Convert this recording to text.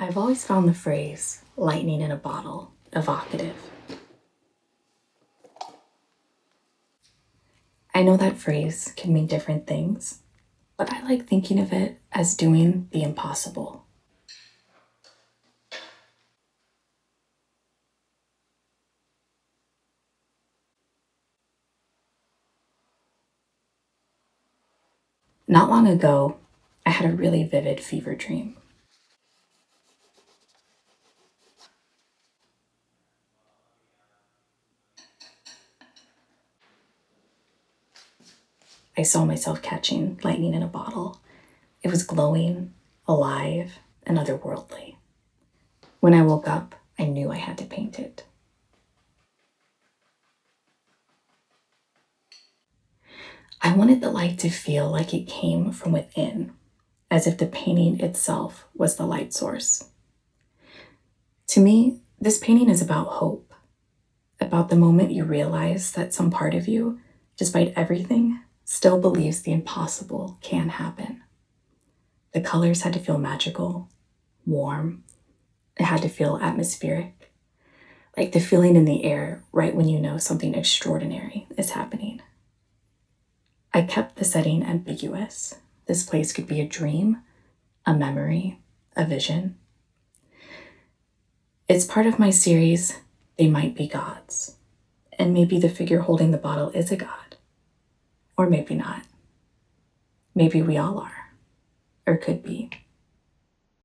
I've always found the phrase lightning in a bottle evocative. I know that phrase can mean different things, but I like thinking of it as doing the impossible. Not long ago, I had a really vivid fever dream. I saw myself catching lightning in a bottle. It was glowing, alive, and otherworldly. When I woke up, I knew I had to paint it. I wanted the light to feel like it came from within, as if the painting itself was the light source. To me, this painting is about hope, about the moment you realize that some part of you, despite everything, still believes the impossible can happen. The colors had to feel magical, warm. It had to feel atmospheric, like the feeling in the air right when you know something extraordinary is happening. I kept the setting ambiguous. This place could be a dream, a memory, a vision. It's part of my series, They Might Be Gods. And maybe the figure holding the bottle is a god. Or maybe not. Maybe we all are, or could be.